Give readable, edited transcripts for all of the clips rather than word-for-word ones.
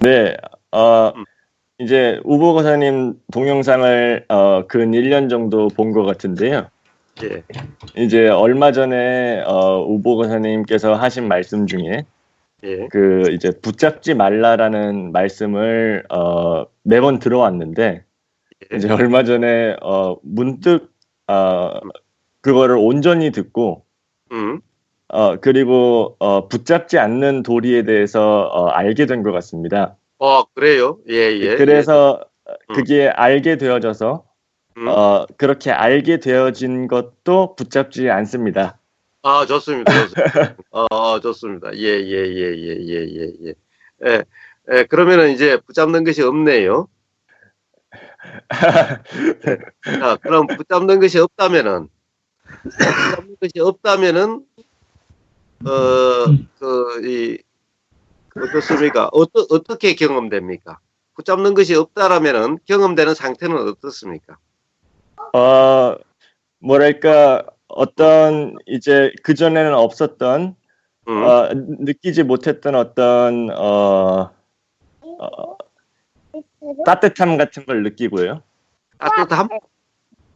네, 어, 음, 이제 우보거사님 동영상을 근 1년 정도 본 것 같은데요. 예, 이제 얼마 전에 우보거사님께서 하신 말씀 중에 예, 그 이제 붙잡지 말라라는 말씀을 매번 들어왔는데 예, 이제 얼마 전에 문득 어, 음, 그거를 온전히 듣고 음. 그리고 붙잡지 않는 도리에 대해서 알게 된 것 같습니다. 그래요? 예, 예, 예. 그래서 음, 그게 알게 되어져서 음. 그렇게 알게 되어진 것도 붙잡지 않습니다. 좋습니다, 좋습니다. 좋습니다. 예, 예, 예, 예, 예, 예, 예. 예, 그러면은 이제 붙잡는 것이 없네요. 예. 자, 그럼 붙잡는 것이 없다면은, 붙잡는 것이 없다면은, 어, 이, 어떻습니까? 어떻게 경험됩니까? 붙잡는 것이 없다라면은 경험되는 상태는 어떻습니까? 어, 뭐랄까, 음, 어떤 이제 그전에는 없었던, 음, 느끼지 못했던 어떤, 따뜻함 같은 걸 느끼고요. 따뜻함?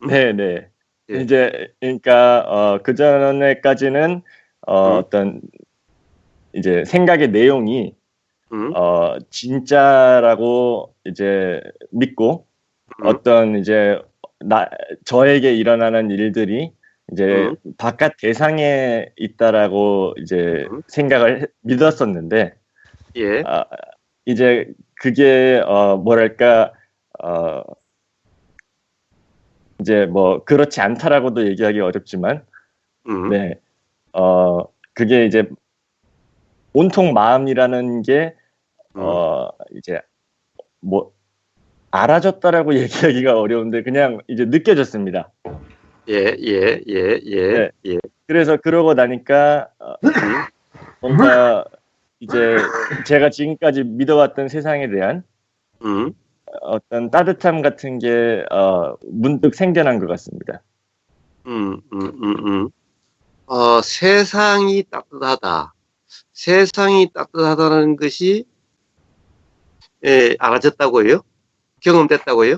음, 네네. 예, 이제, 그러니까, 그전에까지는, 음, 어떤, 이제 생각의 내용이, 음, 진짜라고 이제 믿고, 음, 어떤 이제 저에게 일어나는 일들이 이제 음, 바깥 대상에 있다라고 이제 음, 믿었었는데, 예, 아, 이제 그게 뭐랄까 어, 이제 뭐 그렇지 않다라고도 얘기하기 어렵지만, 음, 네, 그게 이제 온통 마음이라는 게 음, 이제 뭐 알아졌다라고 얘기하기가 어려운데 그냥 이제 느껴졌습니다. 예, 예, 예, 예, 네, 예, 그래서 그러고 나니까 음, 뭔가 이제 제가 지금까지 믿어왔던 세상에 대한 음, 어떤 따뜻함 같은 게 문득 생겨난 것 같습니다. 음. 세상이 따뜻하다. 세상이 따뜻하다는 것이, 알아졌다고요? 경험됐다고요?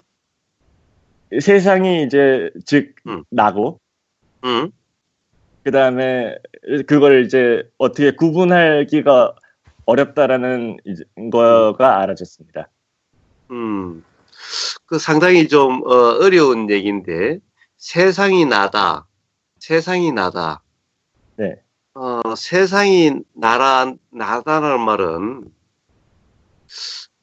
세상이 이제 즉 음, 나고, 음, 그 다음에 그걸 이제 어떻게 구분하기가 어렵다라는 음, 거가 알아졌습니다. 음. 그 상당히 좀, 어려운 얘기인데, 세상이 나다. 세상이 나다. 네, 세상이 나다라는 말은,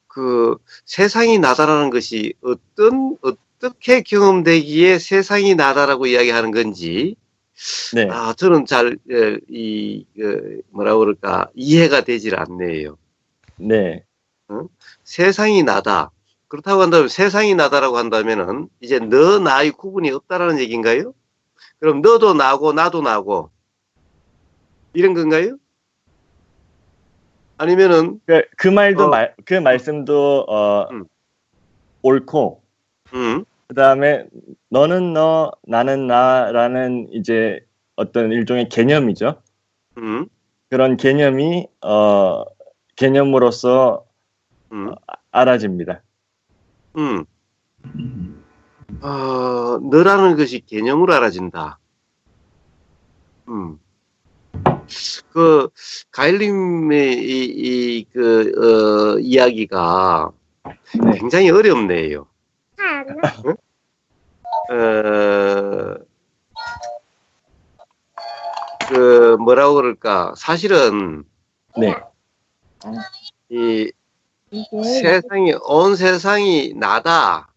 그, 세상이 나다라는 것이 어떻게 경험되기에 세상이 나다라고 이야기하는 건지, 네, 저는 잘, 뭐라 그럴까, 이해가 되질 않네요. 네. 어? 세상이 나다. 그렇다고 한다면 세상이 나다라고 한다면은 이제 너 나의 구분이 없다라는 얘기인가요? 그럼 너도 나고 나도 나고 이런 건가요? 아니면은 그 말도 어, 그 음, 말씀도 음, 옳고, 음, 그 다음에 너는 너, 나는 나라는 이제 어떤 일종의 개념이죠. 음, 그런 개념이 개념으로서 음, 알아집니다. 음. 너라는 것이 개념으로 알아진다. 음. 그 가일님의 이야기가 네, 굉장히 어렵네요. 응? 어, 뭐라고 그럴까? 사실은 네, 이 온 세상이 나다.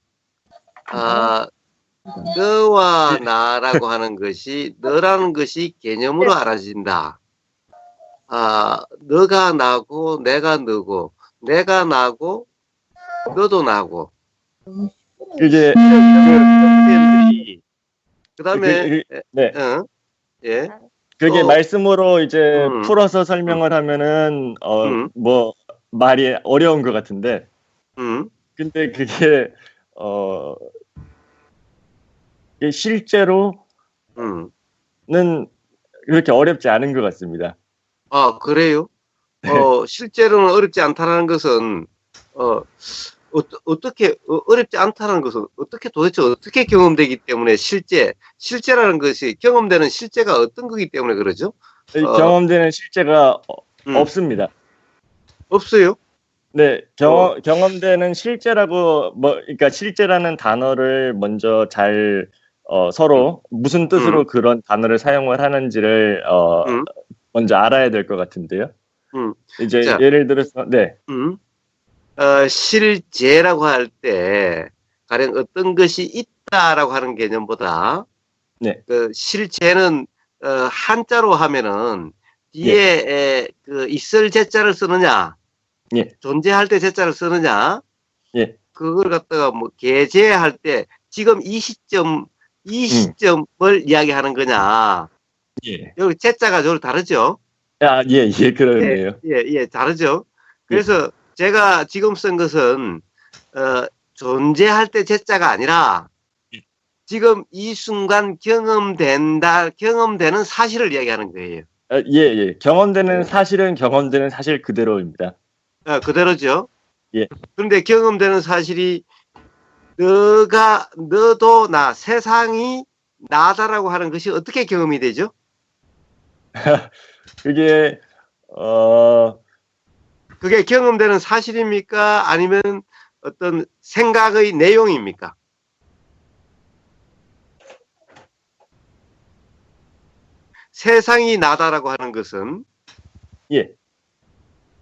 아, 너와 나라고 하는 것이, 너라는 것이 개념으로 알아진다. 너가 나고, 내가 너고, 내가 나고, 너도 나고. 그게 이런 표현들이, 그 다음에, 네, 예, 그게 또, 말씀으로 이제 음, 풀어서 음, 설명을 하면은 음, 뭐 말이 어려운 것 같은데, 음, 근데 그게 어 이게 실제로는 음. 그렇게 어렵지 않은 것 같습니다. 그래요? 네, 실제로는 어렵지 않다는 것은, 어떻게 어렵지 않다는 것은 도대체 어떻게 경험되기 때문에 실제라는 것이 경험되는 실제가 어떤 거기 때문에 그러죠? 경험되는 실제가 음, 없습니다. 없어요? 네, 어, 경험되는 실제라고, 그러니까 실제라는 단어를 먼저 잘, 음, 서로 무슨 음, 뜻으로 그런 단어를 사용을 하는지를, 음, 먼저 알아야 될 것 같은데요. 음. 이제 자, 예를 들어서, 네, 음, 실제라고 할 때 가령 어떤 것이 있다라고 하는 개념보다 네, 그 실제는 한자로 하면은 뒤에 예, 그 있을 제자를 쓰느냐, 예, 존재할 때 제자를 쓰느냐, 예, 그걸 갖다가 뭐 게재할 때 지금 이 음, 시점을 이야기하는 거냐. 예. 여기 제자가 좀 다르죠. 아, 예, 예, 예, 그렇네요. 예, 예, 다르죠. 예, 그래서 제가 지금 쓴 것은 존재할 때 제자가 아니라 지금 이 순간 경험되는 사실을 이야기하는 거예요. 아, 예, 예. 경험되는 예. 사실은 경험되는 사실 그대로입니다. 그대로죠. 예. 그런데 경험되는 사실이 세상이 나다라고 하는 것이 어떻게 경험이 되죠? 그게, 어, 그게 경험되는 사실입니까? 아니면 어떤 생각의 내용입니까? 세상이 나다라고 하는 것은 예,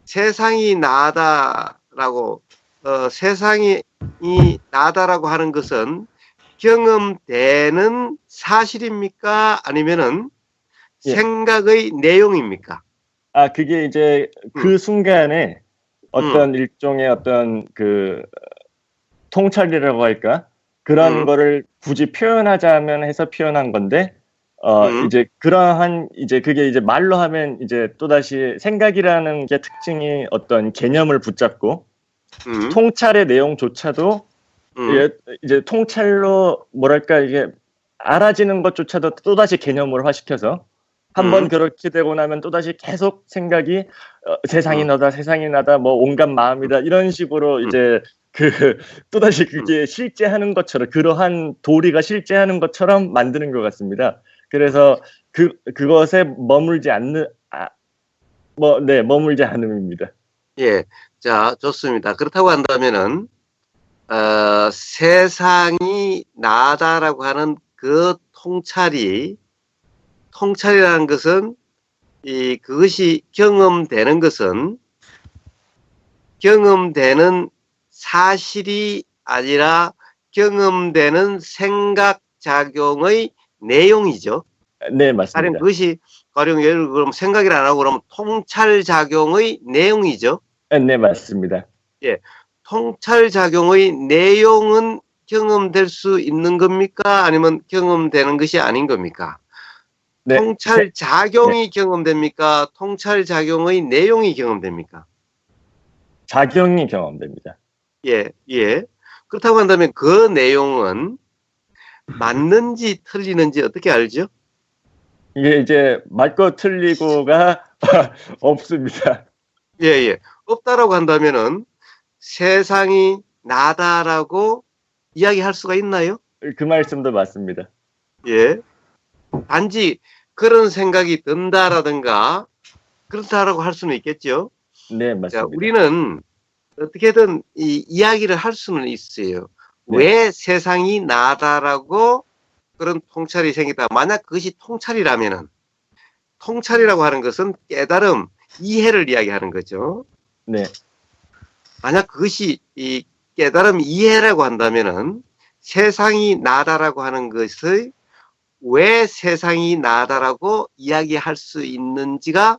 세상이 나다라고 세상이 나다라고 하는 것은 경험되는 사실입니까? 아니면은 예. 생각의 내용입니까? 아, 그게 이제 음, 그 순간에 음, 어떤 일종의 어떤 그 통찰이라고 할까? 그런 음, 거를 굳이 표현하자면 해서 표현한 건데, 음, 이제 그러한, 이제 그게 이제 말로 하면 이제 또다시 생각이라는 게 특징이 어떤 개념을 붙잡고, 음, 통찰의 내용조차도 음, 예, 이제 통찰로 뭐랄까 이게 알아지는 것조차도 또다시 개념을 화시켜서 한번 음, 그렇게 되고 나면 또다시 계속 생각이 세상이 음, 너다 세상이 나다 뭐 온갖 마음이다 이런 식으로 음, 이제 그 또다시 음. 그게 실제하는 것처럼 그러한 도리가 실제하는 것처럼 만드는 것 같습니다. 그래서 그것에 머물지 않는 머물지 않음입니다. 예. 자, 좋습니다. 그렇다고 한다면은 세상이 나다라고 하는 그 통찰이라는 것은 그것이 경험되는 사실이 아니라 경험되는 생각작용의 내용이죠. 네, 가령 맞습니다. 그것이 예를 그럼 생각을 안 하고 그러면 통찰작용의 내용이죠. 네, 맞습니다. 예. 통찰작용의 내용은 경험될 수 있는 겁니까? 아니면 경험되는 것이 아닌 겁니까? 네, 네. 통찰작용이 경험됩니까? 통찰작용의 내용이 경험됩니까? 작용이 경험됩니다. 예, 예. 그렇다고 한다면 그 내용은 맞는지 틀리는지 어떻게 알죠? 이게 이제 맞고 틀리고가 없습니다. 예, 예. 없다라고 한다면은 세상이 나다라고 이야기할 수가 있나요? 그 말씀도 맞습니다. 예. 단지 그런 생각이 든다라든가 그렇다라고 할 수는 있겠죠. 네, 자, 맞습니다. 우리는 어떻게든 이야기를 할 수는 있어요. 네, 왜 세상이 나다라고 그런 통찰이 생겼다. 만약 그것이 통찰이라면은 통찰이라고 하는 것은 깨달음, 이해를 이야기하는 거죠. 네, 만약 그것이 이 깨달음, 이해라고 한다면은 세상이 나다라고 하는 것을 왜 세상이 나다라고 이야기할 수 있는지가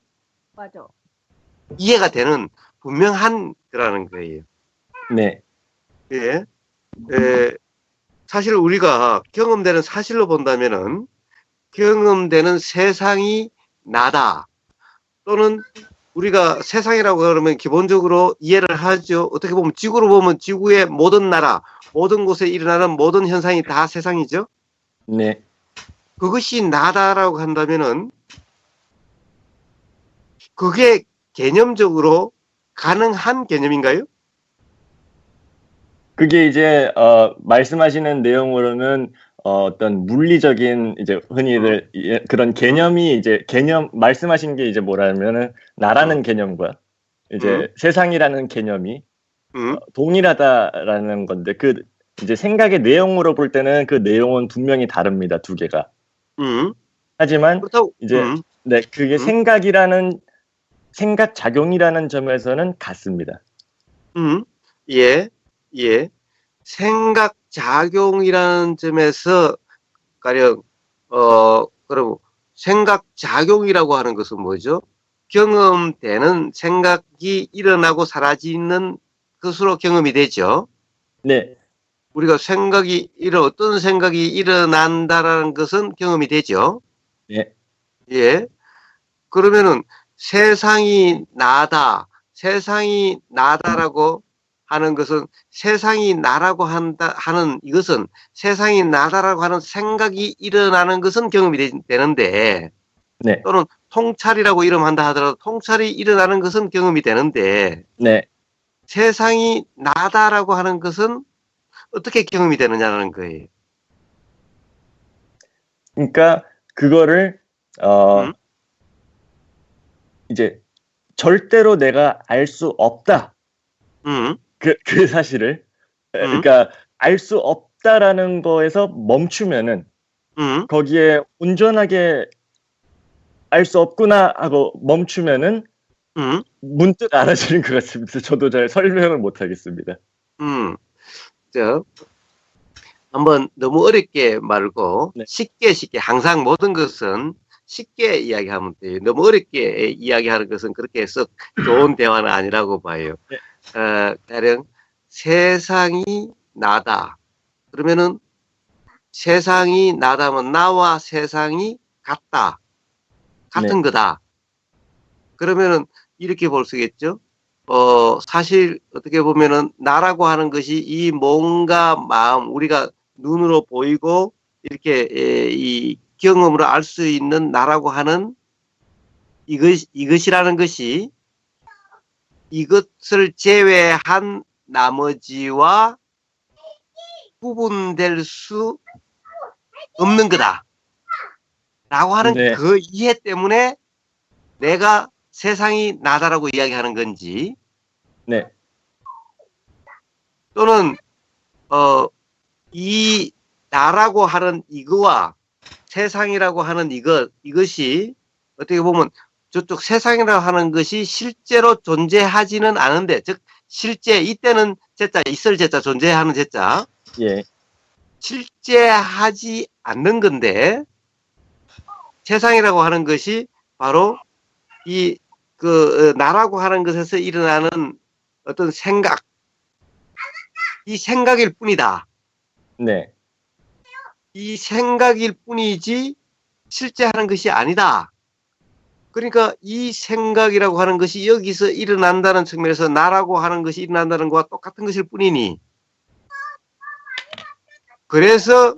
맞아. 이해가 되는 분명한 거라는 거예요. 네, 예. 사실 우리가 경험되는 사실로 본다면은 경험되는 세상이 나다 또는 우리가 세상이라고 그러면 기본적으로 이해를 하죠. 어떻게 보면 지구로 보면 지구의 모든 나라, 모든 곳에 일어나는 모든 현상이 다 세상이죠. 네. 그것이 나다라고 한다면은 그게 개념적으로 가능한 개념인가요? 그게 이제 말씀하시는 내용으로는 어떤 물리적인 이제 흔히들 그런 개념이 이제 개념 말씀하신 게 이제 뭐라면은 음, 나라는 개념과 음, 이제 세상이라는 개념이 음, 동일하다라는 건데 그 이제 생각의 내용으로 볼 때는 그 내용은 분명히 다릅니다. 두 개가. 음. 하지만 그렇다고, 이제 네, 그게 음, 생각 작용이라는 점에서는 같습니다. 음. 예, 예. 생각 작용이라는 점에서 가령 그럼 생각 작용이라고 하는 것은 뭐죠? 경험되는 생각이 일어나고 사라지는 것으로 경험이 되죠. 네, 우리가 어떤 생각이 일어난다라는 것은 경험이 되죠. 네, 예. 그러면은 세상이 나다, 세상이 나다라고 하는 것은 세상이 나라고 하는 이것은 세상이 나다라고 하는 생각이 일어나는 것은 경험이 되는데 네, 또는 통찰이라고 이름한다 하더라도 통찰이 일어나는 것은 경험이 되는데 네. 세상이 나다라고 하는 것은 어떻게 경험이 되느냐는 거예요. 그러니까 그거를 음, 이제 절대로 내가 알 수 없다. 음, 그 사실을 음, 그러니까 알 수 없다라는 거에서 멈추면은 음, 거기에 온전하게 알 수 없구나 하고 멈추면은 음, 문득 알아지는 것 같습니다. 저도 잘 설명을 못 하겠습니다. 음. 저, 한번 너무 어렵게 말고 네, 쉽게 항상 모든 것은 쉽게 이야기하면 돼요. 너무 어렵게 이야기하는 것은 그렇게 썩 좋은 대화는 아니라고 봐요. 네, 가령 세상이 나다. 그러면은 세상이 나다면 나와 세상이 같다. 같은 네, 거다. 그러면은 이렇게 볼 수 있겠죠. 사실 어떻게 보면은 나라고 하는 것이 이 몸과 마음, 우리가 눈으로 보이고 이렇게 이 경험으로 알 수 있는 나라고 하는 이것이라는 것이 이것을 제외한 나머지와 구분될 수 없는 거다. 라고 하는 네, 그 이해 때문에 내가 세상이 나다라고 이야기하는 건지 네, 또는 이 나라고 하는 이거와 세상이라고 하는 이것이 어떻게 보면 저쪽 세상이라고 하는 것이 실제로 존재하지는 않은데, 즉, 실제, 이때는 제자, 있을 제자, 존재하는 제자, 예, 실제하지 않는 건데, 세상이라고 하는 것이 바로 나라고 하는 것에서 일어나는 어떤 생각, 이 생각일 뿐이다. 네, 이 생각일 뿐이지 실제 하는 것이 아니다. 그러니까 이 생각이라고 하는 것이 여기서 일어난다는 측면에서 나라고 하는 것이 일어난다는 것과 똑같은 것일 뿐이니 그래서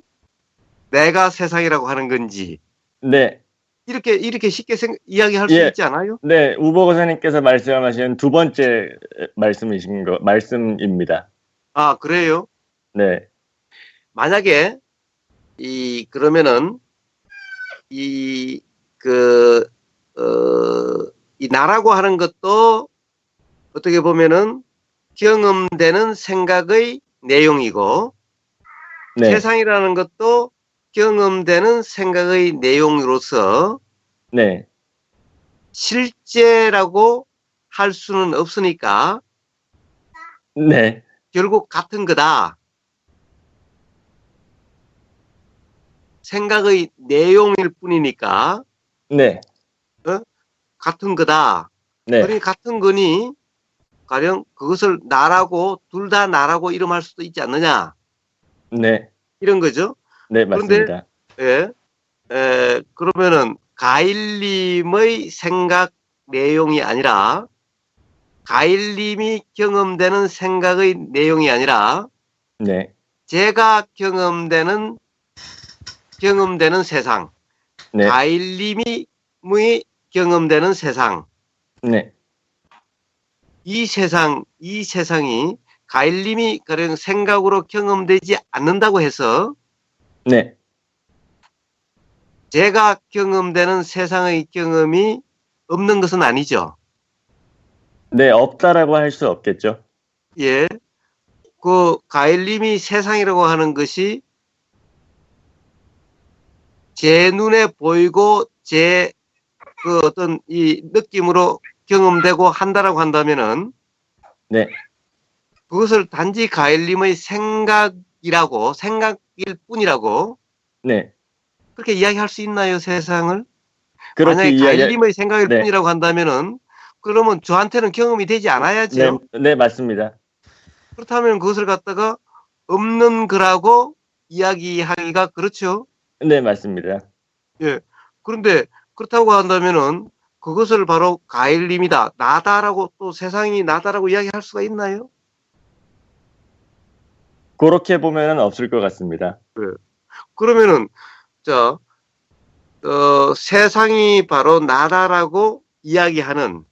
내가 세상이라고 하는 건지 네, 이렇게 쉽게 이야기할 수 예, 있지 않아요? 네. 우보 고사님께서 말씀하신 두 번째 말씀입니다. 아, 그래요? 네, 만약에 그러면은 이 그, 이 나라고 하는 것도 어떻게 보면은 경험되는 생각의 내용이고 네, 세상이라는 것도 경험되는 생각의 내용으로서 네, 실제라고 할 수는 없으니까 네, 결국 같은 거다. 생각의 내용일 뿐이니까 네, 어? 같은 거다. 네, 그러니 같은 거니 가령 그것을 나라고 둘 다 나라고 이름할 수도 있지 않느냐 네, 이런 거죠. 네, 그런데 맞습니다. 예, 그러면은 가일님의 생각 내용이 아니라 가일님이 경험되는 생각의 내용이 아니라 네, 제가 경험되는 세상, 네, 가일님이 경험되는 세상, 네, 이 세상이 가일림이 그런 생각으로 경험되지 않는다고 해서 네. 제가 경험되는 세상의 경험이 없는 것은 아니죠. 네, 없다라고 할 수 없겠죠. 예. 그 가일림이 세상이라고 하는 것이 제 눈에 보이고 제 그 어떤 이 느낌으로 경험되고 한다라고 한다면은 네. 그것을 단지 가일림의 생각이라고 생각일 뿐이라고 네. 그렇게 이야기할 수 있나요, 세상을? 그렇게 만약에 이야기, 가일림의 생각일 네. 뿐이라고 한다면은 그러면 저한테는 경험이 되지 네, 않아야죠. 네, 맞습니다. 그렇다면 그것을 갖다가 없는 거라고 이야기하기가 그렇죠. 네, 맞습니다. 예. 그런데 그렇다고 한다면은 그것을 바로 가일림이다, 나다라고 또 세상이 나다라고 이야기할 수가 있나요? 그렇게 보면은 없을 것 같습니다. 그러면은 자, 세상이 바로 나다라고 이야기하는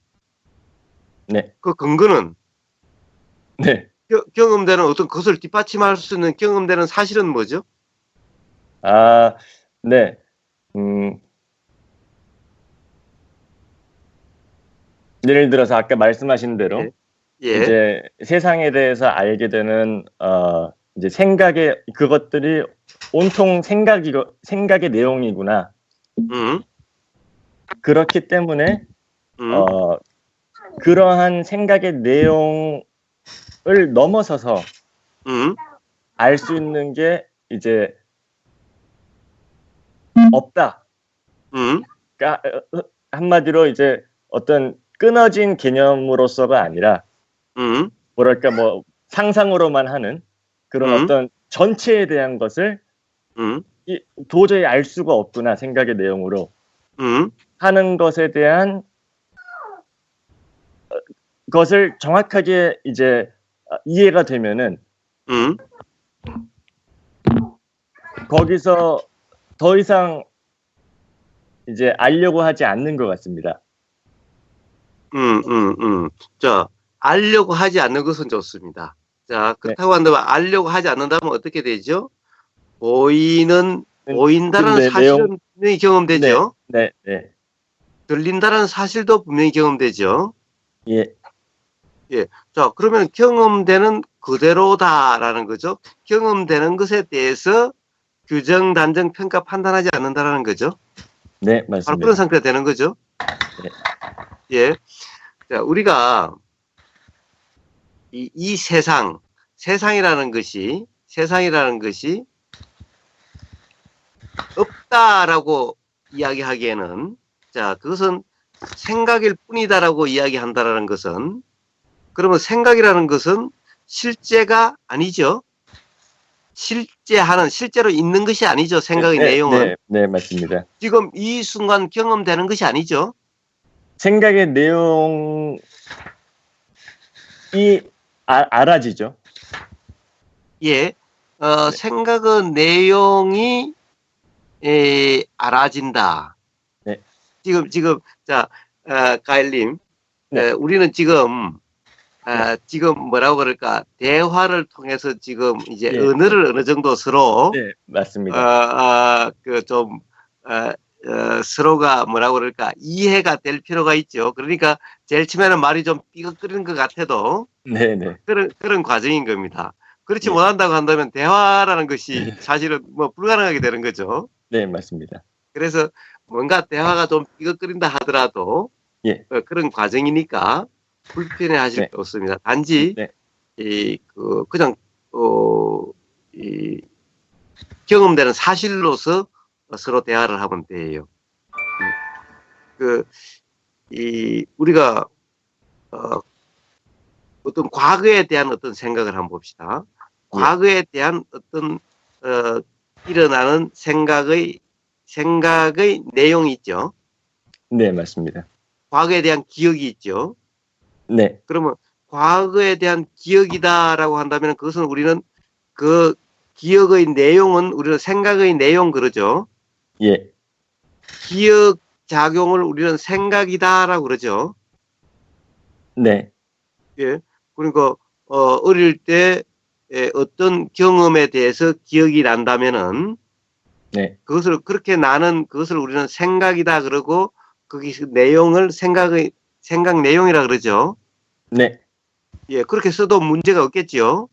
네. 그 근거는 네. 경험되는 어떤 것을 뒷받침할 수 있는 경험되는 사실은 뭐죠? 아, 네. 음, 예를 들어서 아까 말씀하신 대로 예. 예. 이제 세상에 대해서 알게 되는 이제 그것들이 온통 생각의 내용이구나. 음. 그렇기 때문에 음. 그러한 생각의 내용을 넘어서서 음. 알 수 있는 게 이제 없다. 음. 그러니까 한마디로 이제 어떤 끊어진 개념으로서가 아니라 뭐랄까 뭐 상상으로만 하는 그런 음. 어떤 전체에 대한 것을 음. 도저히 알 수가 없구나 생각의 내용으로 음. 하는 것에 대한 것을 정확하게 이제 이해가 되면은 음. 거기서 더 이상 이제 알려고 하지 않는 것 같습니다. 자, 알려고 하지 않는 것은 좋습니다. 자, 네. 그렇다고 한다면 알려고 하지 않는다면 어떻게 되죠? 보인다라는 근데 사실은 분명히 네, 경험되죠. 네, 네, 들린다라는 사실도 분명히 경험되죠. 예, 예. 자, 그러면 경험되는 그대로다라는 거죠. 경험되는 것에 대해서 규정, 단정, 평가, 판단하지 않는다라는 거죠. 네, 바로 그런 맞습니다. 상태가 되는 거죠. 네, 예. 자, 우리가 이 세상이라는 것이 없다라고 이야기하기에는 자, 그것은 생각일 뿐이다라고 이야기한다라는 것은 그러면 생각이라는 것은 실제가 아니죠. 실제로 있는 것이 아니죠. 생각의 네, 내용은. 네, 네, 맞습니다. 지금 이 순간 경험되는 것이 아니죠. 생각의 내용이 알아지죠. 예. 네, 생각의 내용이 알아진다. 네, 자, 가일님, 네, 우리는 네, 지금 뭐라고 그럴까, 대화를 통해서 지금 이제 예, 네, 언어를 어느 정도 서로, 네, 맞습니다. 서로가 뭐라고 그럴까, 이해가 될 필요가 있죠. 그러니까 제일 처음에는 말이 좀 삐걱거리는 것 같아도 네, 네, 그런 과정인 겁니다. 그렇지 예, 못한다고 한다면 대화라는 것이 사실은 뭐 불가능하게 되는 거죠. 네, 맞습니다. 그래서 뭔가 대화가 좀 삐걱거린다 하더라도 예, 그런 과정이니까 불편해 하실 네, 게 없습니다. 단지 네, 그냥 이 경험되는 사실로서 서로 대화를 하면 돼요. 우리가 어떤 과거에 대한 어떤 생각을 한번 봅시다. 예, 과거에 대한 어떤 일어나는 생각의 내용이 있죠. 네, 맞습니다. 과거에 대한 기억이 있죠. 네, 그러면 과거에 대한 기억이다라고 한다면 그것은 우리는 그 기억의 내용은 우리는 생각의 내용 그러죠. 예, 기억 작용을 우리는 생각이다라고 그러죠. 네, 예. 그러니까 어릴 때 어떤 경험에 대해서 기억이 난다면은 네, 그것을 그렇게 나는 그것을 우리는 생각이다 그러고 거기 내용을 생각 내용이라 그러죠. 네, 예, 그렇게 써도 문제가 없겠지요.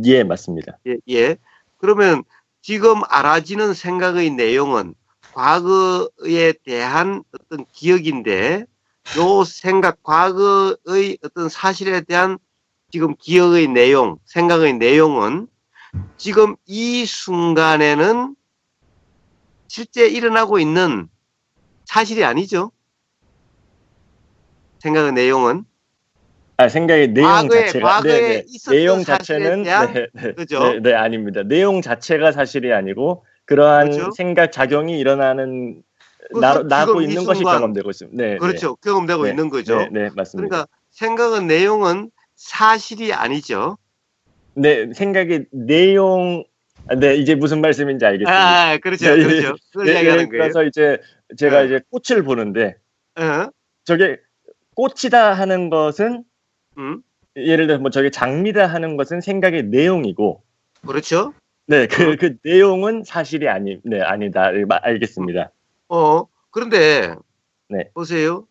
예, 맞습니다. 예, 예. 그러면 지금 알아지는 생각의 내용은 과거에 대한 어떤 기억인데 요 생각, 과거의 어떤 사실에 대한 지금 기억의 내용, 생각의 내용은 지금 이 순간에는 실제 일어나고 있는 사실이 아니죠. 생각의 내용은. 아, 생각의 내용 자체가, 네, 과거에 네, 있었던 내용 사실에 자체는, 대한, 네, 네, 그죠? 네, 네, 아닙니다. 내용 자체가 사실이 아니고, 그러한 그렇죠? 생각 작용이 일어나는, 그것은 나고 지금 이 있는 것이 순간, 경험되고 있습니다. 네, 네, 그렇죠. 경험되고 네, 있는 네, 거죠. 네, 맞습니다. 그러니까 생각의 내용은 사실이 아니죠. 네, 생각의 내용, 네, 이제 무슨 말씀인지 알겠습니다. 그렇죠. 네, 그렇죠. 그걸 예를 이야기하는 거예요. 들어서 이제 제가 예, 이제 꽃을 보는데, 예, 저게 꽃이다 하는 것은, 음, 예를 들어서 뭐 저게 장미다 하는 것은 생각의 내용이고, 그렇죠. 네, 어, 그 내용은 사실이 네, 아니다. 음, 알겠습니다. 그런데 네, 보세요.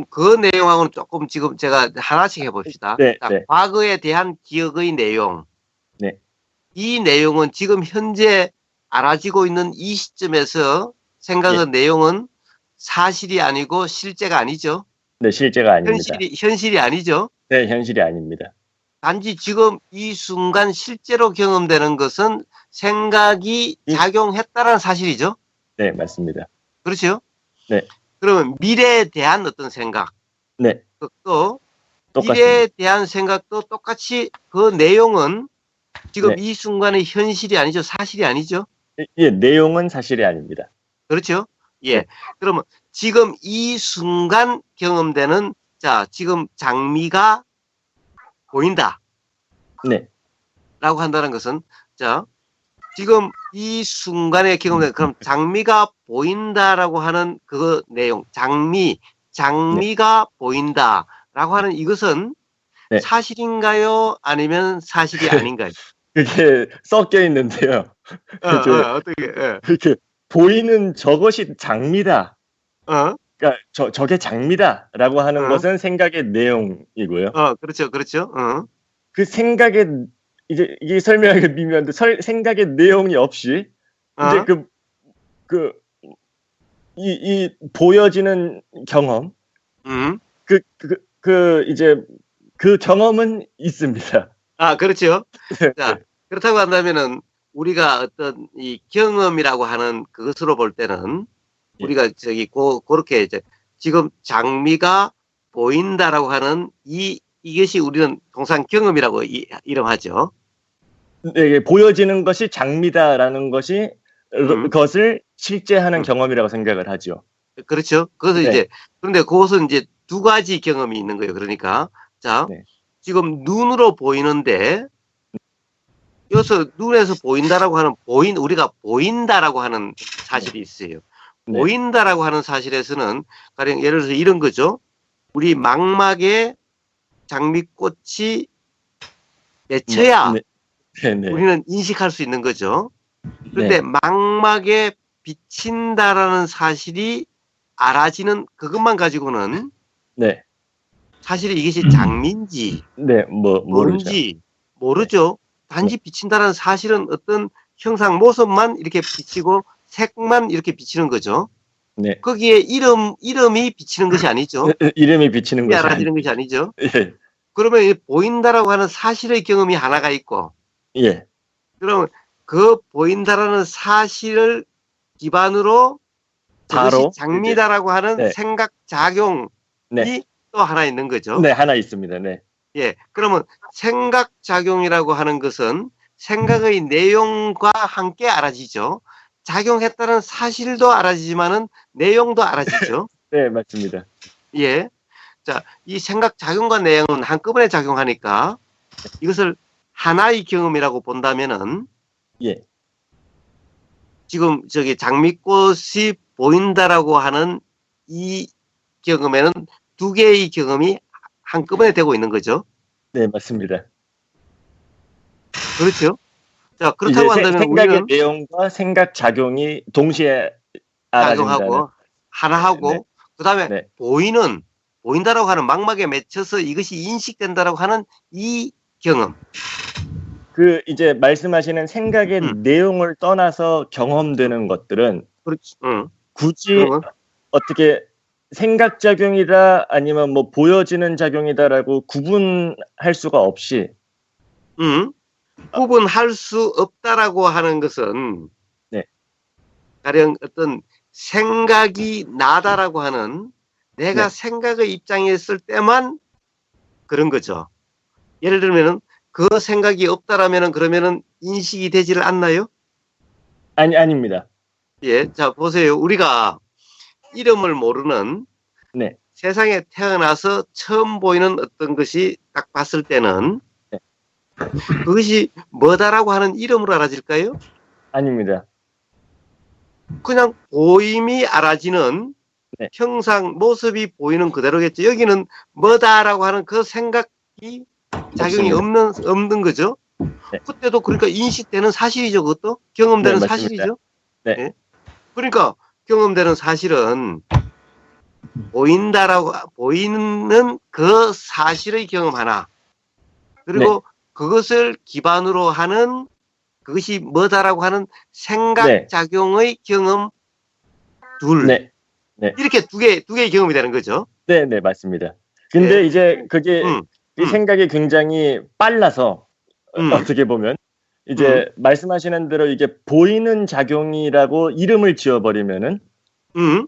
그 내용하고는 조금 지금 제가 하나씩 해봅시다. 네, 자, 네, 과거에 대한 기억의 내용. 네, 이 내용은 지금 현재 알아지고 있는 이 시점에서 예, 생각의 내용은 사실이 아니고 실제가 아니죠. 네, 실제가 아닙니다. 현실이 아니죠. 네, 현실이 아닙니다. 단지 지금 이 순간 실제로 경험되는 것은 생각이 이- 작용했다는 사실이죠. 네, 맞습니다. 그렇죠? 네, 그러면 미래에 대한 어떤 생각, 네, 또 똑같습니다. 미래에 대한 생각도 똑같이 그 내용은 지금 네, 이 순간의 현실이 아니죠. 사실이 아니죠. 예, 내용은 사실이 아닙니다. 그렇죠? 예. 네, 그러면 지금 이 순간 경험되는, 자, 지금 장미가 보인다. 네, 라고 한다는 것은, 자, 지금 이 순간에 경험되는, 그럼 장미가 보인다라고 하는 그 내용, 네, 장미가 보인다라고 하는 이것은 네. 사실인가요? 아니면 사실이 아닌가요? 그게 섞여 있는데요. 이제 어떻게, 예. 이렇게 보이는 저것이 장미다. 어, 그러니까 저게 장미다라고 하는 어, 것은 생각의 내용이고요. 그렇죠, 그렇죠. 그 생각의 이제 이게 설명하기 미묘한데 생각의 내용이 없이 이제 어, 그 이 보여지는 경험 음. 이제 그 경험은 있습니다. 그렇죠. 자, 네, 그렇다고 한다면은 우리가 어떤 이 경험이라고 하는 그것으로 볼 때는 예. 우리가 그렇게 이제 지금 장미가 보인다라고 하는 이것이 우리는 통상 경험이라고 이름하죠. 네, 보여지는 것이 장미다라는 것이 음, 것을 실제 하는 음. 경험이라고 생각을 하죠. 그렇죠. 그것은 네, 그런데 그것은 이제 두 가지 경험이 있는 거예요. 그러니까, 자, 네, 지금 눈으로 보이는데, 여기서 눈에서 보인다라고 하는, 우리가 보인다라고 하는 사실이 있어요. 네, 보인다라고 하는 사실에서는, 가령 예를 들어서 이런 거죠. 우리 망막에 장미꽃이 맺혀야 네, 네, 네, 우리는 인식할 수 있는 거죠. 그런데 네, 망막에 비친다라는 사실이 알아지는 그것만 가지고는 네, 사실 이것이 장미인지 네, 모르죠. 뭔지 모르죠. 단지 비친다라는 사실은 어떤 형상 모습만 이렇게 비치고 색만 이렇게 비치는 거죠. 네, 거기에 이름이 비치는 것이 아니죠. 이름이 비치는 것이 알아지는 것이 아니죠. 예, 그러면 이 보인다라고 하는 사실의 경험이 하나가 있고, 예, 그러면 그 보인다라는 사실을 기반으로 저것이 바로 장미다라고 하는 네, 생각 작용이 네, 또 하나 있는 거죠. 네, 하나 있습니다. 네, 예. 그러면 생각 작용이라고 하는 것은 생각의 내용과 함께 알아지죠. 작용했다는 사실도 알아지지만은 내용도 알아지죠. 네, 맞습니다. 예. 자, 이 생각 작용과 내용은 한꺼번에 작용하니까 이것을 하나의 경험이라고 본다면은 예, 지금 저기 장미꽃이 보인다라고 하는 이 경험에는 두 개의 경험이 한꺼번에 되고 있는 거죠. 네, 맞습니다. 그렇죠? 자, 이제 그렇다고 한다면 생각의 우리는 내용과 생각 작용이 동시에 알아진다는. 작용하고 하나 네, 네, 하고 그다음에 네. 보인다라고 하는 망막에 맺혀서 이것이 인식된다라고 하는 이 경험. 그 이제 말씀하시는 생각의 음, 내용을 떠나서 경험되는 것들은 그렇지. 응. 굳이 그러면 어떻게 생각 작용이다 아니면 뭐 보여지는 작용이다라고 구분할 수가 없이. 응. 구분할 수 없다라고 하는 것은 네, 가령 어떤 생각이 나다라고 하는 내가 네, 생각의 입장에 있을 때만 그런 거죠. 예를 들면은 그 생각이 없다라면은 그러면은 인식이 되지를 않나요? 아닙니다. 예. 자, 보세요. 우리가 이름을 모르는 네, 세상에 태어나서 처음 보이는 어떤 것이 딱 봤을 때는 네, 그것이 뭐다라고 하는 이름으로 알아질까요? 아닙니다. 그냥 보임이 알아지는 네, 형상, 모습이 보이는 그대로겠죠. 여기는 뭐다라고 하는 그 생각이 작용이 없습니다. 없는 거죠. 네, 그때도 그러니까 인식되는 사실이죠. 그것도 네, 경험되는 맞습니다. 사실이죠. 네, 예? 그러니까 경험되는 사실은 보이는 그 사실의 경험 하나, 네, 그리고 그것을 기반으로 하는 그것이 뭐다라고 하는 네, 생각작용의 경험 둘. 네, 네, 이렇게 두 개의 경험이 되는 거죠. 네, 네, 맞습니다. 예. 근데 이제 그게 음, 이 음, 생각이 굉장히 빨라서 음, 어떻게 보면 음, 이제 말씀하시는 대로 이게 보이는 작용이라고 이름을 지어버리면은 음,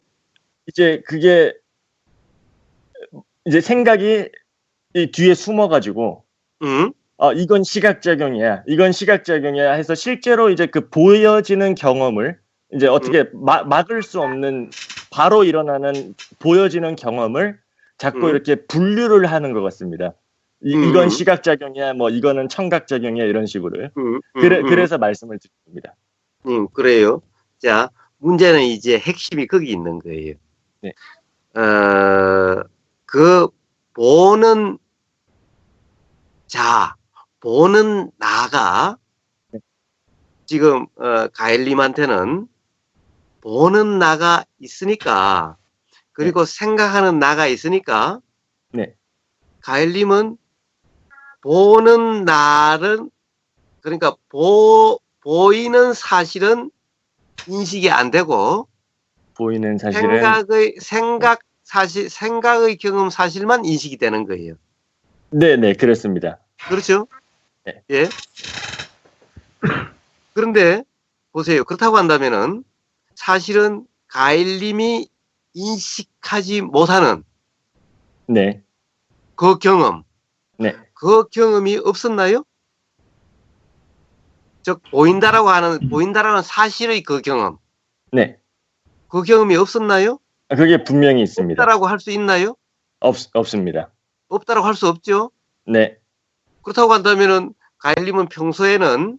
이제 그게 이제 생각이 이 뒤에 숨어가지고 음, 이건 시각작용이야, 이건 시각작용이야 해서 실제로 이제 그 보여지는 경험을 이제 음, 어떻게 막을 수 없는 바로 일어나는 보여지는 경험을 자꾸 음, 이렇게 분류를 하는 것 같습니다. 이건 음, 시각작용이야, 뭐 이거는 청각작용이야 이런 식으로요. 음, 그래서 말씀을 드립니다. 그래요. 자, 문제는 이제 핵심이 거기 있는 거예요. 네, 어, 그 보는 자, 보는 나가 네, 지금 가엘님한테는 보는 나가 있으니까 네, 그리고 생각하는 나가 있으니까 네, 가엘님은 보는 나를 그러니까 보이는 사실은 인식이 안 되고 보이는 사실은. 생각의 경험 사실만 인식이 되는 거예요. 네, 네, 그렇습니다. 그렇죠? 네, 예. 그런데 보세요. 그렇다고 한다면은 사실은 가일님이 인식하지 못하는 네, 그 경험, 네, 그 경험이 없었나요? 즉 보인다라는 사실의 그 경험, 네. 그 경험이 없었나요? 그게 분명히 있습니다. 없다라고 할 수 있나요? 없습니다. 없다라고 할 수 없죠. 네, 그렇다고 한다면은 가일님은 평소에는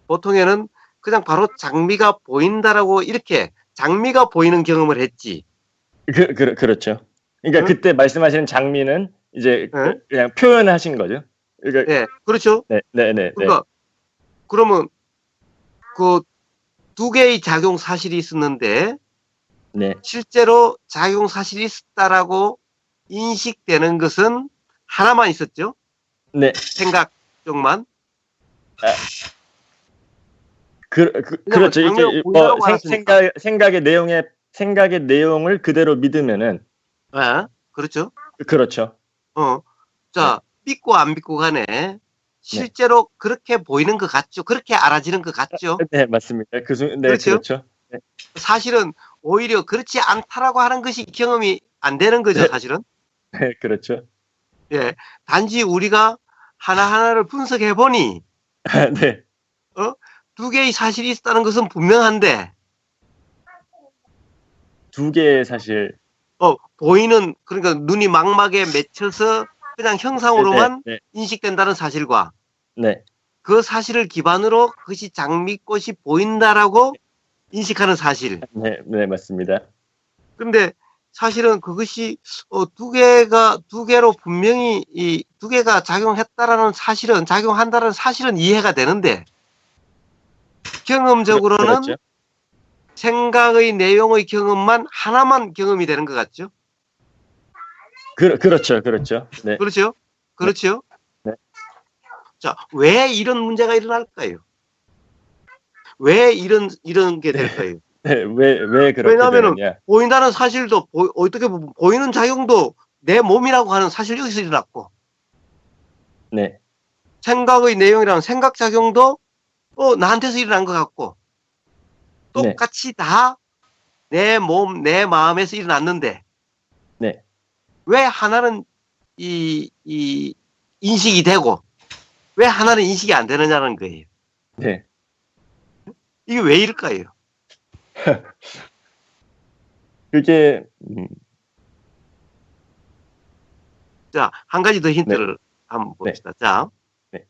보통에는 그냥 바로 장미가 보인다라고 이렇게 장미가 보이는 경험을 했지. 그렇죠. 그러니까 응? 그때 말씀하시는 장미는 이제 예? 그냥 표현하신 거죠. 그러니까. 예, 그렇죠. 네, 네, 네, 네, 그러니까 그러면 그 두 개의 작용 사실이 있었는데 네, 실제로 작용 사실이 있었다라고 인식되는 것은 하나만 있었죠. 네. 생각 쪽만. 아, 왜냐면 그렇죠. 장미가 이렇게 뭐 보인다라고 알았으니까. 생각의 내용을 그대로 믿으면은. 예, 그렇죠. 그렇죠. 어, 네, 자, 믿고 안 믿고 간에 네, 실제로 그렇게 보이는 것 같죠. 그렇게 알아지는 것 같죠. 네, 맞습니다. 네, 그렇죠. 그렇죠. 네, 사실은 오히려 그렇지 않다라고 하는 것이 경험이 안 되는 거죠, 네, 사실은. 네, 그렇죠. 예. 단지 우리가 하나하나를 분석해 보니, 네, 어? 두 개의 사실이 있다는 것은 분명한데, 두 개의 사실. 그러니까 눈이 망막에 맺혀서 그냥 네, 네, 형상으로만 네, 인식된다는 사실과 네, 그 사실을 기반으로 그것이 장미꽃이 보인다라고 인식하는 사실. 네, 네, 맞습니다. 근데 사실은 그것이 두 개로 분명히 이 두 개가 작용했다라는 사실은 작용한다는 사실은 이해가 되는데 경험적으로는 그렇죠. 생각의 내용의 경험만 하나만 경험이 되는 것 같죠? 그렇죠. 그렇죠. 네. 그렇죠? 그렇죠? 네. 자, 왜 이런 문제가 일어날까요? 왜 이런 게 될까요? 네, 왜 그렇게 왜냐하면은 되느냐? 보인다는 사실도 어떻게 보면 보이는 작용도 내 몸이라고 하는 사실 여기서 일어났고 네. 생각의 내용이랑 생각 작용도 나한테서 일어난 것 같고 네. 똑같이 다 내 몸, 내 마음에서 일어났는데 네. 왜 하나는 인식이 되고 왜 하나는 인식이 안 되느냐는 거예요. 네. 이게 왜 이럴까요? 그게 자, 한 가지 더 힌트를 한번 봅시다. 자, 네.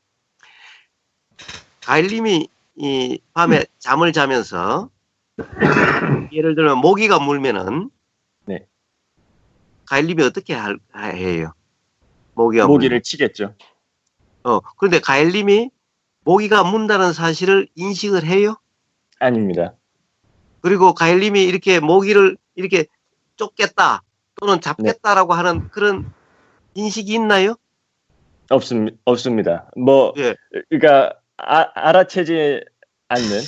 가일님이 이 밤에 잠을 자면서 예를 들면 모기가 물면은 네. 가일님이 어떻게 해요? 모기가 모기를 물면. 치겠죠. 그런데 가일님이 모기가 문다는 사실을 인식을 해요? 아닙니다. 그리고 가일님이 이렇게 모기를 이렇게 쫓겠다 또는 잡겠다라고 하는 그런 인식이 있나요? 없습니다. 뭐 예. 그러니까 알아채지 않는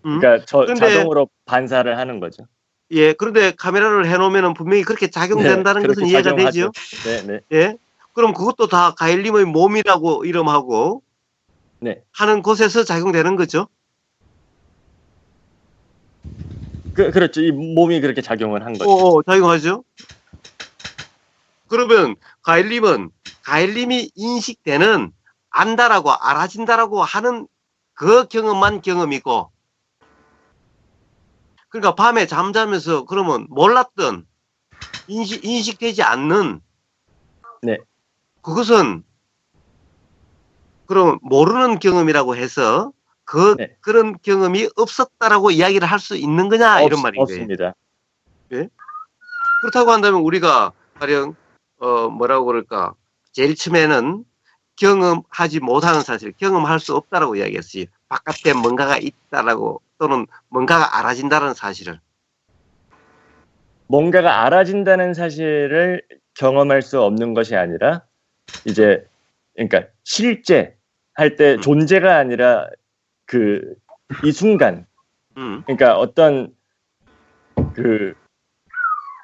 그러니까 그런데 자동으로 반사를 하는 거죠. 예, 그런데 카메라를 해놓으면은 분명히 그렇게 작용된다는 그렇게 것은 이해가 작용하죠. 되죠. 네, 네, 예. 그럼 그것도 다 가일님의 몸이라고 이름하고 네. 하는 곳에서 작용되는 거죠. 그렇죠. 이 몸이 그렇게 작용을 한 거죠. 작용하죠. 그러면 가일님이 인식되는 안다라고 알아진다라고 하는 그 경험만 경험이고, 그러니까 밤에 잠자면서 그러면 몰랐던 인식되지 않는 네. 그것은 그럼 모르는 경험이라고 해서 네. 그런 경험이 없었다라고 이야기를 할 수 있는 거냐 이런 말인 거예요. 없습니다. 예? 그렇다고 한다면 우리가 가령 뭐라고 그럴까 제일 처음에는 경험하지 못하는 사실, 경험할 수 없다라고 이야기했어요. 바깥에 뭔가가 있다라고 또는 뭔가가 알아진다는 사실을. 뭔가가 알아진다는 사실을 경험할 수 없는 것이 아니라 이제 그러니까 실제 할 때 존재가 아니라 이 순간 그러니까 어떤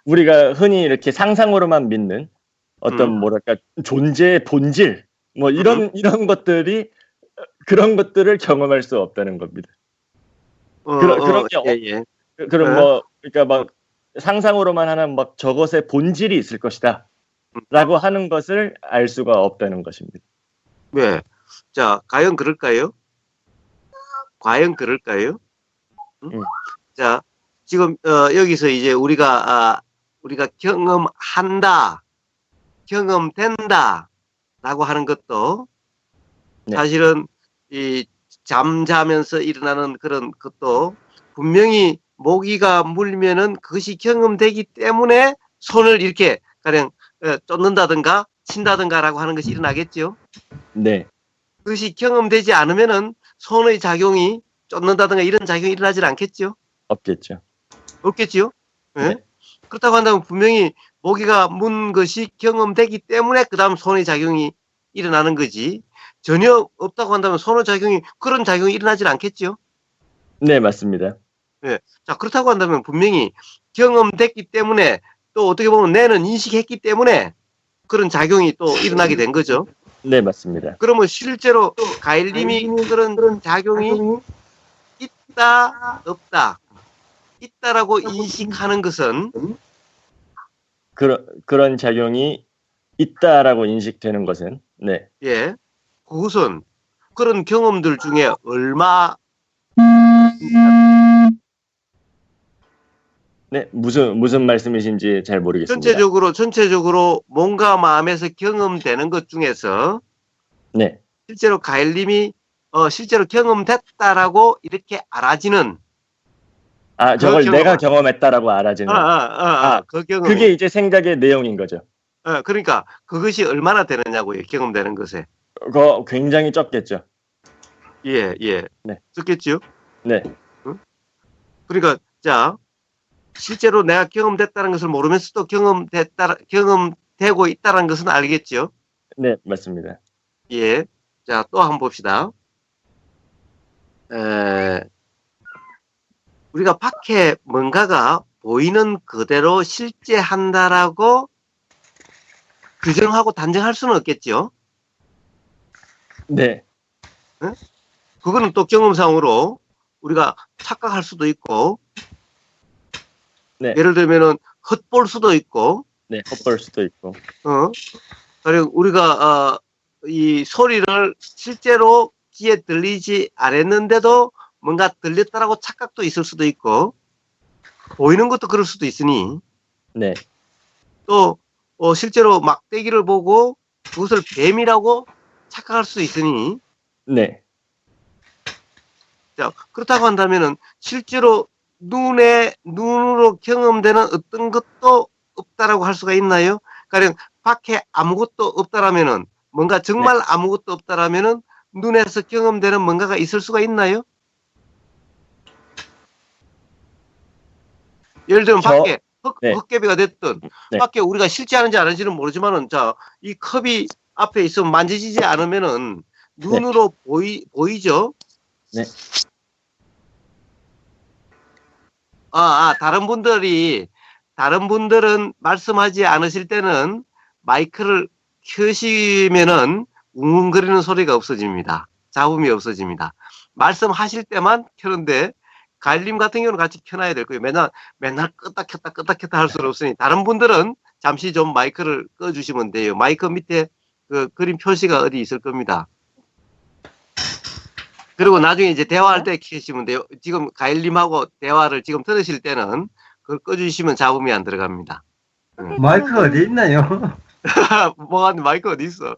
우리가 흔히 이렇게 상상으로만 믿는 어떤 뭐랄까 존재의 본질 뭐 이런 것들이 그런 것들을 경험할 수 없다는 겁니다. 그런 게 그럼 뭐 그러니까 막 상상으로만 하는 막 저것의 본질이 있을 것이다라고 하는 것을 알 수가 없다는 것입니다. 네. 자, 과연 그럴까요? 과연 그럴까요? 자, 지금 여기서 이제 우리가 경험한다, 경험된다라고 하는 것도 사실은 이 잠자면서 일어나는 그런 것도 분명히 모기가 물면은 그것이 경험되기 때문에 손을 이렇게 가령 쫓는다든가 친다든가라고 하는 것이 일어나겠죠. 네. 그것이 경험되지 않으면은 손의 작용이 쫓는다든가 이런 작용이 일어나질 않겠죠. 없겠죠. 없겠죠. 네? 네. 그렇다고 한다면 분명히 모기가 문 것이 경험되기 때문에 그 다음 손의 작용이 일어나는 거지. 전혀 없다고 한다면 손의 작용이 그런 작용이 일어나질 않겠죠. 네, 맞습니다. 네. 자, 그렇다고 한다면 분명히 경험됐기 때문에 또 어떻게 보면 뇌는 인식했기 때문에 그런 작용이 또 일어나게 된 거죠. 네, 맞습니다. 그러면 실제로 가일님이 그런 작용이 있다, 없다, 있다라고 인식하는 것은 그런 작용이 있다라고 인식되는 것은 네. 예, 그것은 그런 경험들 중에 얼마 네, 무슨 말씀이신지 잘 모르겠습니다. 전체적으로 뭔가 마음에서 경험되는 것 중에서 네. 실제로 가일님이 실제로 경험됐다라고 이렇게 알아지는 아, 그 저걸 내가 경험을. 경험했다라고 알아지는. 그 경험. 그게 이제 생각의 내용인 거죠. 그러니까 그것이 얼마나 되느냐고요, 경험되는 것에. 그거 굉장히 적겠죠. 예. 네. 듣겠죠? 네. 응? 그러니까, 자, 실제로 내가 경험됐다는 것을 모르면서도 경험되고 있다는 것은 알겠죠? 네, 맞습니다. 예. 자, 또 한번 봅시다. 우리가 밖에 뭔가가 보이는 그대로 실제 한다라고 규정하고 단정할 수는 없겠죠? 네. 응? 그거는 또 경험상으로 우리가 착각할 수도 있고, 네. 예를 들면은 헛볼 수도 있고, 네, 헛볼 수도 있고. 그리고 우리가 이 소리를 실제로 귀에 들리지 않았는데도 뭔가 들렸다라고 착각도 있을 수도 있고, 보이는 것도 그럴 수도 있으니, 네. 또 실제로 막대기를 보고 그것을 뱀이라고 착각할 수도 있으니, 네. 자, 그렇다고 한다면은 실제로 눈으로 경험되는 어떤 것도 없다라고 할 수가 있나요? 가령 밖에 아무것도 없다라면은, 뭔가 정말 아무것도 없다라면은 눈에서 경험되는 뭔가가 있을 수가 있나요? 예를 들면 밖에 네. 헛개비가 됐든, 네. 밖에 우리가 실제 하는지 안 하는지는 모르지만은, 자, 이 컵이 앞에 있으면 만지지지 않으면은 눈으로 보이죠? 네. 다른 분들은 말씀하지 않으실 때는 마이크를 켜시면은 웅웅거리는 소리가 없어집니다. 잡음이 없어집니다. 말씀하실 때만 켜는데, 가일님 같은 경우는 같이 켜놔야 될 거예요. 맨날 끄다 켰다 할 수는 없으니, 다른 분들은 잠시 좀 마이크를 꺼주시면 돼요. 마이크 밑에 그 그림 표시가 어디 있을 겁니다. 그리고 나중에 이제 대화할 때 켜시면 돼요. 지금 가일님하고 대화를 지금 들으실 때는 그걸 꺼주시면 잡음이 안 들어갑니다. 마이크 어디 있나요? 뭐가 마이크 어디 있어?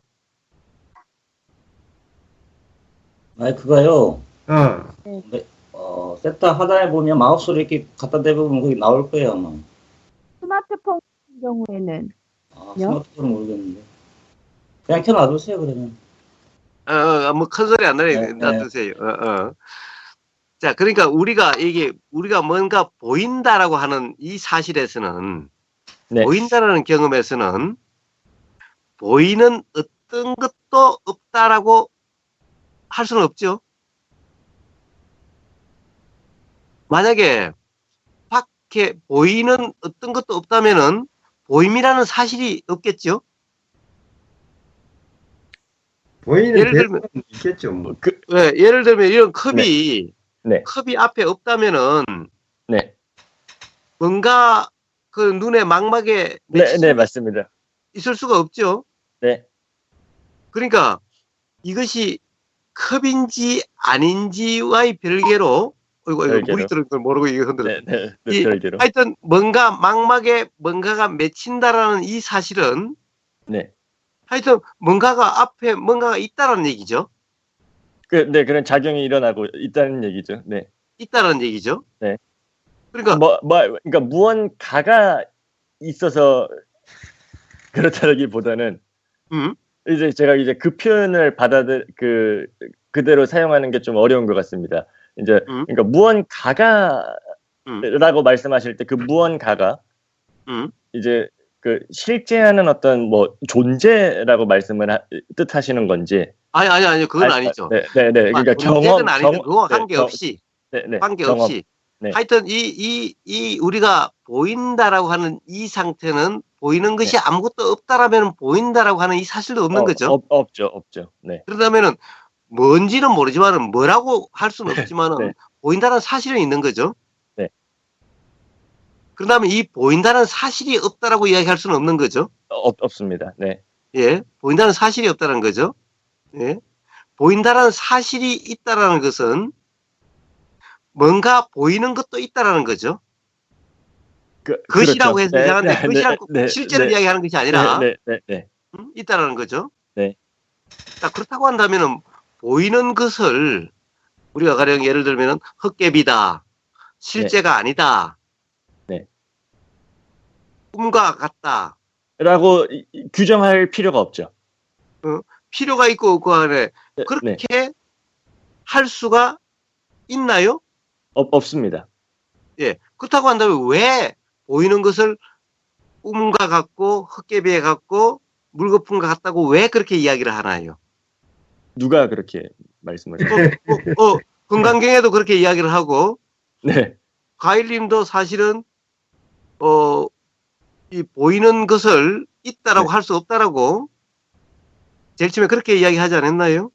마이크가요. 어. 세탁 하단에 보면 마우스를 이렇게 갖다 대보면 거기 나올 거예요, 아마. 스마트폰 같은 경우에는 스마트폰은 모르겠는데. 그냥 켜놔두세요, 그러면. 뭐 큰 소리 안 나게 네, 놔두세요. 자, 그러니까 우리가 뭔가 보인다라고 하는 이 사실에서는, 네. 보인다라는 경험에서는 보이는 어떤 것도 없다라고 할 수는 없죠. 만약에 밖에 보이는 어떤 것도 없다면은 보임이라는 사실이 없겠죠. 보이는 예를 대로 들면 있겠죠, 뭐. 예를 들면 이런 컵이 네. 컵이 앞에 없다면은 네. 뭔가 그 눈에 망막에 네, 맞습니다. 있을 수가 없죠. 네. 그러니까 이것이 컵인지 아닌지와의 별개로, 이거 물이 들은 걸 모르고 이거 흔들어. 네, 별개로. 하여튼 뭔가 망막에 뭔가가 맺힌다라는 이 사실은, 네. 하여튼 뭔가가 앞에 뭔가가 있다라는 얘기죠. 그런 작용이 일어나고 있다는 얘기죠. 네. 있다라는 얘기죠. 네. 그러니까 그러니까 무언가가 있어서 그렇다기보다는 이제 제가 이제 그 표현을 그대로 사용하는 게 좀 어려운 것 같습니다. 이제 그러니까 무언가가라고 말씀하실 때 그 무언가가 이제 그 실제하는 어떤 뭐 존재라고 말씀을 뜻하시는 건지. 아니 그건 아니죠. 네. 그러니까 존재는 아니죠. 그거 관계없이. 관계없이. 네. 하여튼 이 우리가 보인다라고 하는 이 상태는, 보이는 것이 아무것도 없다라면 보인다라고 하는 이 사실도 없는 거죠. 없죠. 네. 그러다면은 뭔지는 모르지만은, 뭐라고 할 수는 없지만은 네. 보인다는 사실은 있는 거죠. 네. 그러다면 이 보인다는 사실이 없다라고 이야기할 수는 없는 거죠. 없습니다. 네. 예, 보인다는 사실이 없다는 거죠. 예, 보인다는 사실이 있다라는 것은 뭔가 보이는 것도 있다라는 거죠. 것이라고 해서 이상한데, 것이라고 실제를 이야기하는 것이 아니라 있다라는 거죠. 네. 자, 그렇다고 한다면은 보이는 것을 우리가 가령 예를 들면은 헛개비다, 실제가 아니다. 네. 꿈과 같다. 라고 규정할 필요가 없죠. 필요가 있고 없고 안에 네, 그렇게 할 수가 있나요? 없습니다. 예. 그렇다고 한다면 왜 보이는 것을 꿈과 같고 헛개비에 같고 물거품과 같다고 왜 그렇게 이야기를 하나요? 누가 그렇게 말씀을 하세요? 금강경에도 그렇게 이야기를 하고 네. 가일님도 사실은 이 보이는 것을 있다라고 네. 할 수 없다라고 제일 처음에 그렇게 이야기하지 않았나요?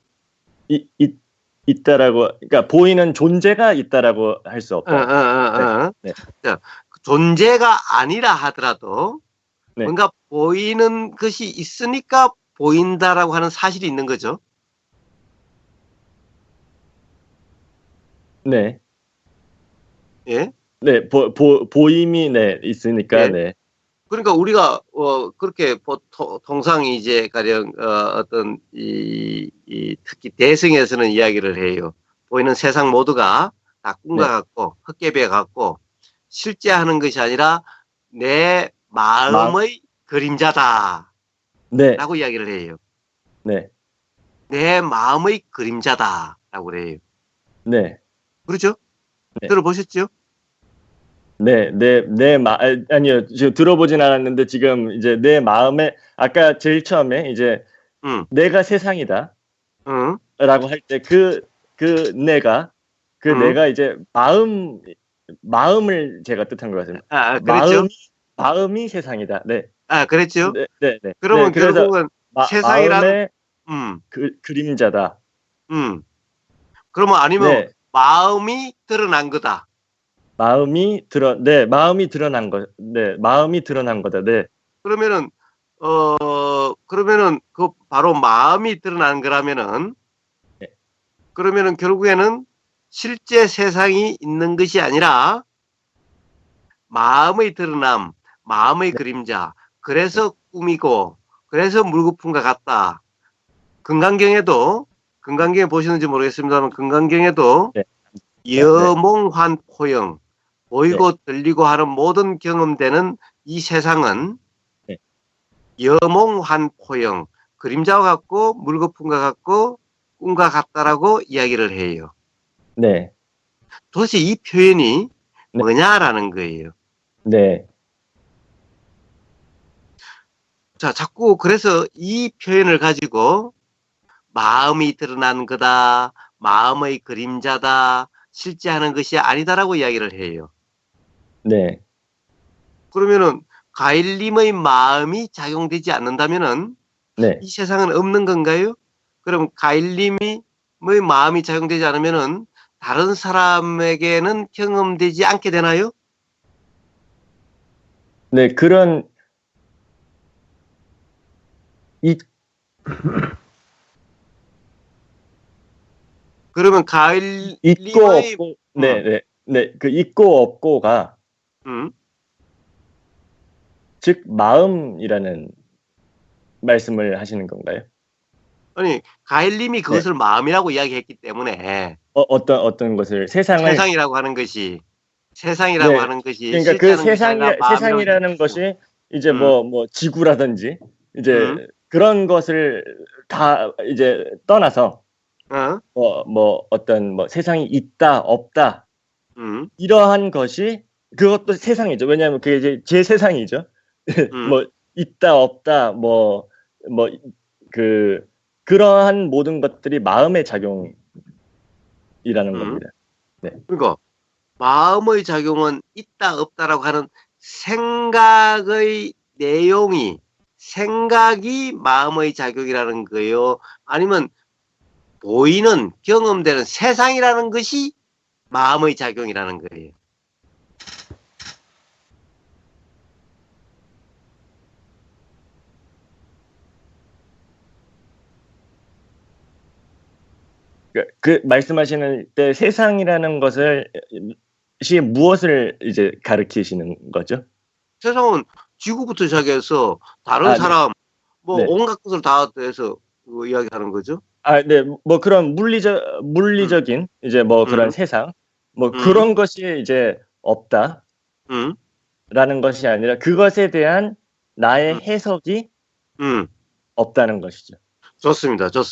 있다라고, 그러니까 보이는 존재가 있다라고 할 수 없다. 네. 자, 존재가 아니라 하더라도 네. 뭔가 보이는 것이 있으니까 보인다라고 하는 사실이 있는 거죠. 네. 예. 네. 보임이 네, 있으니까 예. 네. 그러니까 우리가 그렇게 통상 이제 가령 어떤 특히 대승에서는 이야기를 해요. 보이는 세상 모두가 다 꿈과 네. 같고 헛개비에 같고 실제 하는 것이 아니라 내 마음의 그림자다. 네. 라고 이야기를 해요. 네. 내 마음의 그림자다. 라고 그래요. 네. 그렇죠? 네. 들어보셨죠? 네, 아니요. 지금 들어보진 않았는데 지금 이제 내 마음에 아까 제일 처음에 이제 내가 세상이다. 응. 라고 할 때 내가 이제 마음을 제가 뜻한 것 같습니다. 그랬죠? 마음이 세상이다. 네. 그랬죠? 네. 그러면 네, 그래서 결국은 세상이라는 마음의 그림자다. 그러면 아니면 네. 마음이 드러난 거다. 마음이 드러난 거다. 네. 그러면은 그 바로 마음이 드러난 거라면은 네. 그러면은 결국에는 실제 세상이 있는 것이 아니라 마음의 드러남, 마음의 그림자. 그래서 꿈이고 그래서 물거품과 같다. 금강경에 보시는지 모르겠습니다만 금강경에도 네. 여몽환포영 보이고 들리고 하는 모든 경험되는 이 세상은 여몽환포영 그림자와 같고 물거품과 같고 꿈과 같다라고 이야기를 해요. 네. 도대체 이 표현이 네. 뭐냐라는 거예요. 네. 자, 자꾸 그래서 이 표현을 가지고 마음이 드러난 거다, 마음의 그림자다, 실제 하는 것이 아니다라고 이야기를 해요. 네. 그러면은 가일님의 마음이 작용되지 않는다면은 네. 이 세상은 없는 건가요? 그럼 가일님의 마음이 작용되지 않으면은 다른 사람에게는 경험되지 않게 되나요? 네, 그런 그러면 가일님의 있고 없고 네. 그 있고 없고가 즉 마음이라는 말씀을 하시는 건가요? 아니 가일님이 그것을 마음이라고 이야기했기 때문에 어떤 것을 세상이라고 하는 것이 하는 것이 그러니까 그 실제하는 세상이라는 것이 이제 뭐 지구라든지 이제 그런 것을 다 이제 떠나서 어떤 세상이 있다 없다 이러한 것이 그것도 세상이죠. 왜냐하면 그게 이제 제 세상이죠. 뭐 있다 없다 그러한 모든 것들이 마음의 작용이라는 겁니다. 네. 그러니까 마음의 작용은 있다 없다라고 하는 생각의 내용이 생각이 마음의 작용이라는 거예요. 아니면 보이는 경험되는 세상이라는 것이 마음의 작용이라는 거예요. 그 말씀하시는 때 세상이라는 것을 무엇을 이제 가리키시는 거죠? 세상은 지구부터 시작해서 다른 사람 온갖 것을 다 해서 이야기하는 거죠. 네, 그런 물리적인 이제 그런 세상 뭐 그런 것이 이제 없다라는 음, 것이 아니라 그것에 대한 나의 해석이 음. 없다는 것이죠. 좋습니다. 좋습니다.